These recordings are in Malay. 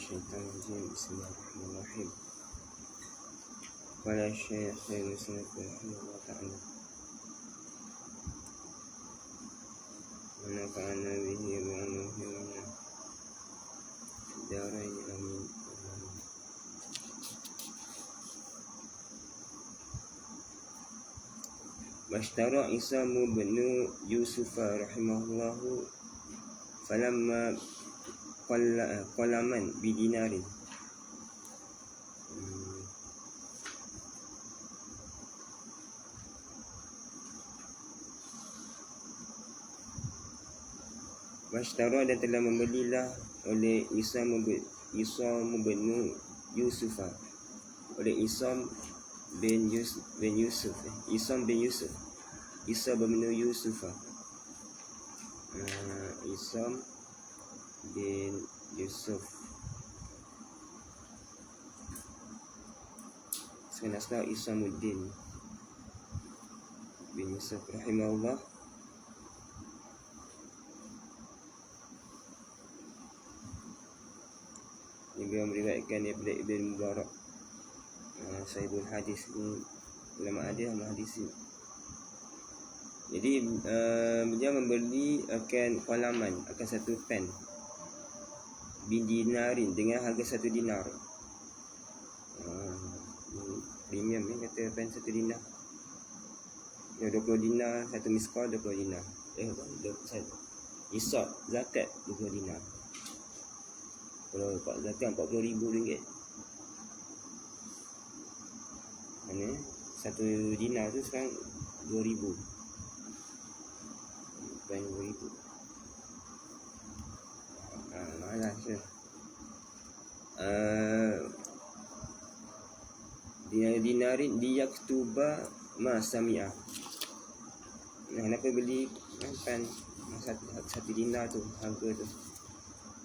Minasyaitanirrajim. Bismillahirrahmanirrahim. Qala Syekh Muslim rahimahullah ta'ala wa nafa'ana bihi wa anuhi darain amin. Washtara Isa bin Yusuf rahimahullahu falamma qalaman bidinarin. Washtara dan telah membelilah oleh Isam bin Yusuf oleh Isam bin Yusuf Isa bin Yusuf Senaslah Isamuddin bin Yusuf rahimahullah beliau meriwayatkan daripada Ibn Mubarak sahibul hadis ni, ulama hadis ni. Jadi beliau membeli akan qalaman, akan satu pen bidinarin dengan harga 1 dinar. Premium ni kata pen 1 dinar. 20 dinar, 1 miskal 20 dinar. Isap zakat 20 dinar. Kalau zakat RM40,000. Mana 1 dinar tu sekarang 2,000. Pen 2,000. Malas je. Dinarin diyaktuba ma sami'ah. Kenapa beli pen 1 dinar tu, harga tu?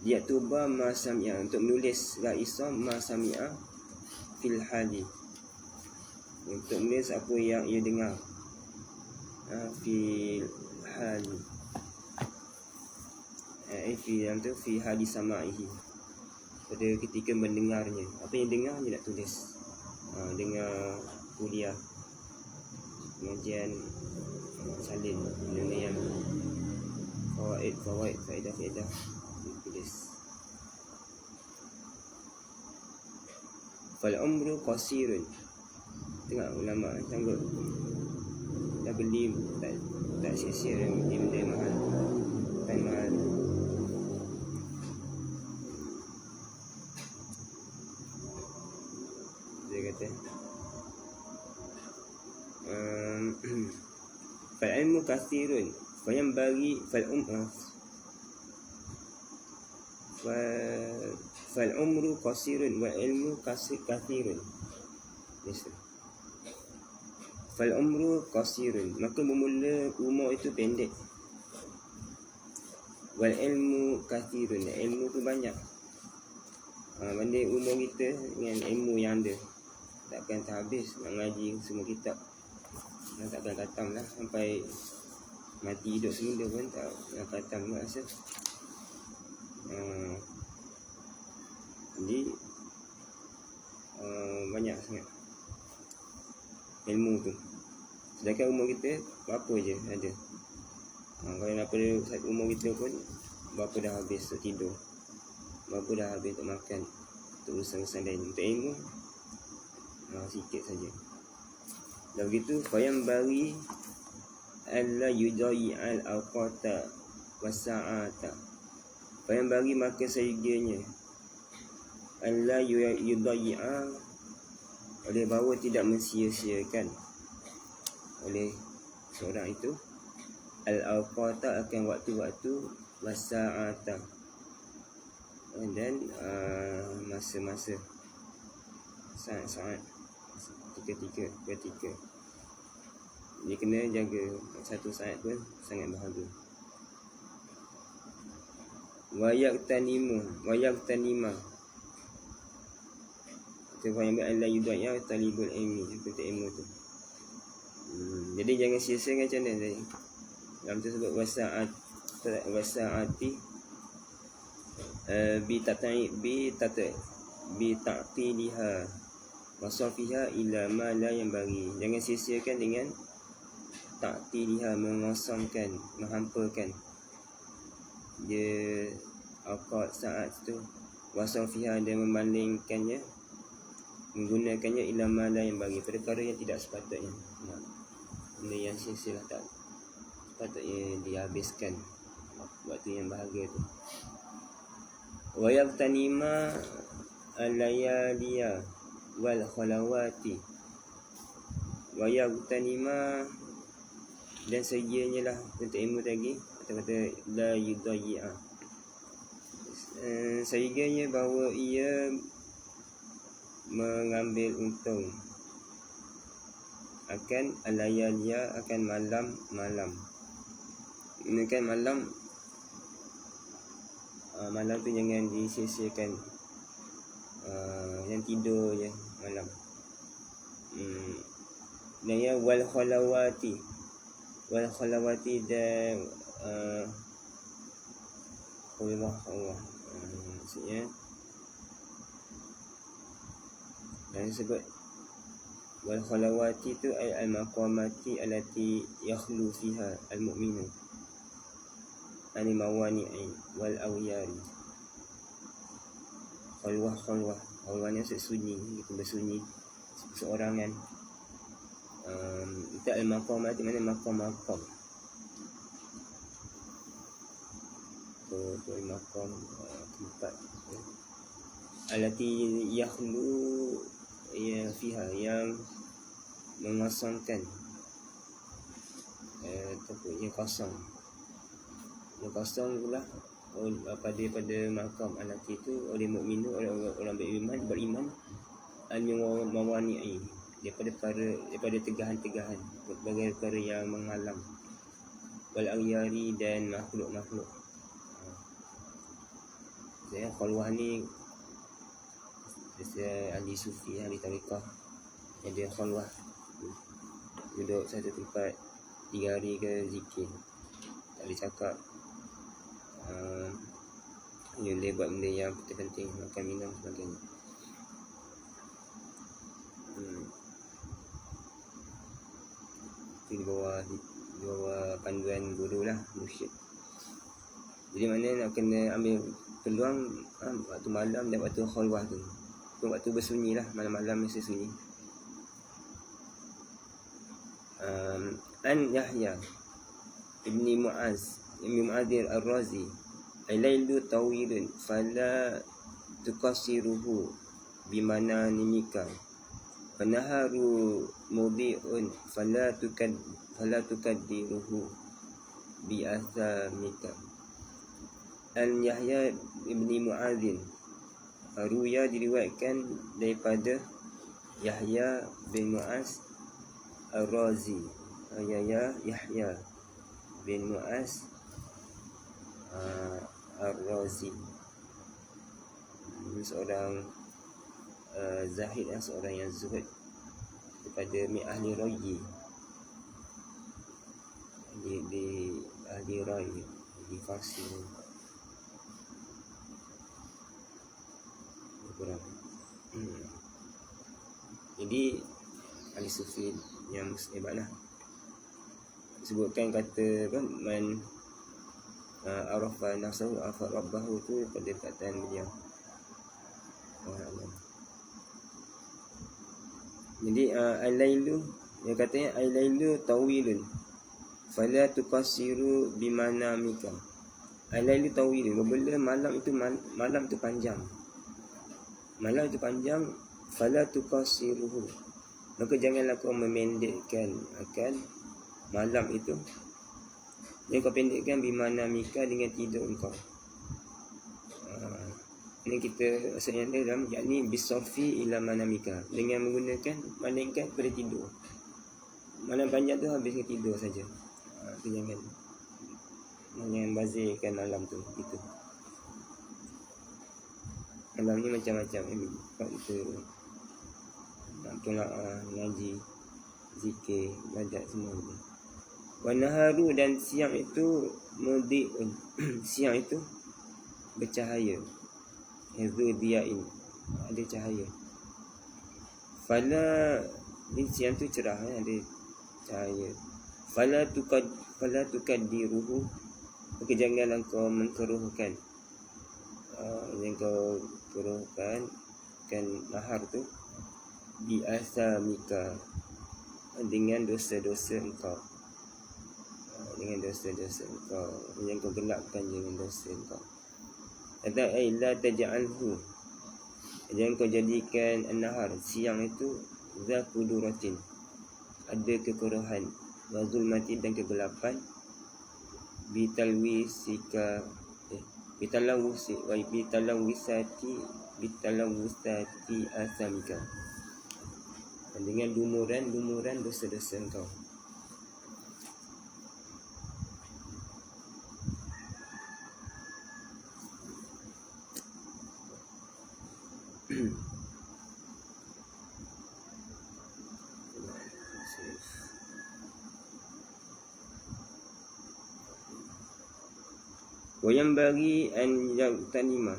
Diyaktuba ma sami'ah, untuk menulis la Isam ma sami'ah fil hali, untuk menulis apa yang ia dengar. Fil hali, fi hali sama'ihi, pada ketika mendengarnya. Apa yang dengar dia nak tulis. Dengar kuliah, pengajian salin, dengan yang fawaid, faedah tulis. Fal umru qasirun. Tengok ulama sanggup dah beli, tak sia-sia beli benda mahal, pen mahal. Dia kata fal ilmu kathirun fayam bagi fal umru qasirun wa ilmu kathirun. Fal umru qasirun, maka bermula umur itu pendek. Wal ilmu kathirun, ilmu tu banyak. Banding umur kita dengan ilmu yang ada, takkan terhabis nak ngaji semua kitab. Takkan khatam lah sampai mati hidup semula pun tak khatam pun rasa. Jadi banyak sangat ilmu tu. Sedangkan umur kita berapa je ada. Kalau daripada umur kita pun berapa dah habis untuk tidur, berapa dah habis untuk makan, untuk urusan-urusan lain. Untuk ilmu sikit saja. Dan begitu fayam bari alla yudayi'al awqata wasa'ata. Fayam bari, maka seyogianya alla yudayi'a, oleh bahawa tidak mensia-siakan oleh seorang itu al-awqata, akan waktu-waktu, wasa'ata, dan masa-masa, saat-saat, ketika. Dia kena jaga 1 saat pun sangat berharga. Wayaktanima, kita yang Allah yudaya talibul ilmi, seperti ilmu tu. Jadi jangan sia-sia macam mana tadi. Dalam tu sebut wasa'ati bita'tiliha wasafiha ila ma la yanbaghi. Jangan sia-siakan dengan ta'tiliha, mengosongkan, menghampakan dia awqat saat tu, wasafiha dan membandingkannya, menggunakannya ila ma la yanbaghi, perkara yang tidak sepatutnya. Benda yang sia-sia tak sepatutnya dihabiskan waktu yang berharga tu. Wa yaqtanima al-layaliya wal khalawati. Wa yaqtanima, dan sedianya lah untuk ilmu lagi, kata-kata la yudayya, sehingga bahawa ia mengambil untung akan al-layaliya, akan malam-malam. Ini kan malam tu jangan disia-siakan, yang tidur je malam. Dan ya wal khalawati dan Allah maksudnya dan sebut wal khalawati tu ay al maqamati allati yakhlu fiha al mu'minu ani mawani'i wal awyari. Khalwah ni sunyi, kita bersunyi seorangan. Itu al maqamati, mana maqam tu maqam tempat allati yakhlu fiha, yang mengosongkan, yang kosong pula pada makam allati itu oleh mukmin, oleh orang beriman al-mawani'i, daripada tegahan-tegahan, berbagai perkara yang menghalang, wal awyari, dan makhluk-makhluk. Saya khalwah ni biasa ahli sufi, ahli tariqah, ada khalwah, duduk satu tempat 3 hari ke zikir, tak boleh cakap, boleh buat benda yang penting-penting, makan minum sebagainya. Itu di bawah panduan guru lah, mursyid. Jadi mana nak kena ambil peluang waktu malam dan waktu khalwah tu, waktu bersunyi lah, malam-malam mesti sunyi. An Yahya ibni Mu'adzir al-Razi, al-lailu tawilun fala tukasiruhu bimana nimika, fanaharu mudhi'un fala tukaddiruhu bi'athamika. An Yahya ibni Mu'adzir, Ruya diriwayatkan daripada Yahya bin Mu'az al-Razi, Yahya bin Mu'az al-Razi, seorang zahid, seorang yang zuhud, daripada ahli rayi, di ahli rayi di Farsi kurang. Jadi ahli sufi yang hebat lah. Sebutkan kata apa, man arafa nafsahu arafa rabbahu, tu pada perkataan beliau. Jadi al-lailu, dia katanya al-lailu tawilun fala tukasiru bimanamika. Al-lailu tawilun, berbela malam itu panjang. Malam itu panjang, fala tukasiruhu, maka janganlah kau memendekkan akan malam itu. Yang kau pendekkan bimanamika, dengan tidur engkau. Ini kita maksudnya dalam yakni bisarfi ila manamika, dengan menggunakan malingkan pada tidur. Malam panjang tu habis tidur saja. Tu jangan bazirkan malam tu itu. Malam ni macam-macam kita nak tolak, ngaji, zikir, ibadat semua ni. Wa naharu, dan siang itu mudhi'un siang itu bercahaya. Hifzu diyain, ada cahaya. Fala, ni siang tu cerah, ada cahaya. Fala tukaddiruhu, maka janganlah kau mengkeruhkan, yang kau keruhkan kan nahar tu, bi asamika, dengan dosa-dosa engkau, dengan dosa-dosa engkau, yang kau gelapkan dengan dosa engkau. Kata la taj'alhu, jangan kau jadikan an-nahar, siang itu, za kuduratin, ada kekuruhan, wa zulmatin, dan kegelapan, bitalwisika, bitalawusati asamika, dengan lumuran dosa-dosa engkau. Wayang bagi an yagtanima,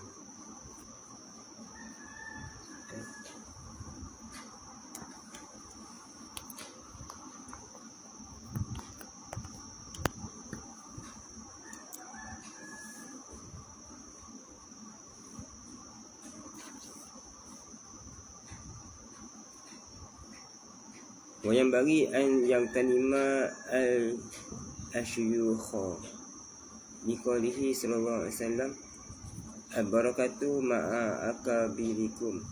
wayang bagi an yagtanima al-asyuyukha, liqaulihi sallallahu alaihi wasallam, al-barakatu ma'a akabirikum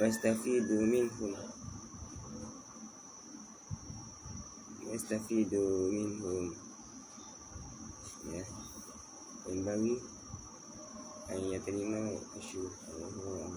wastafidu minhum, ya. Yang bagi yang terima asyur Allah.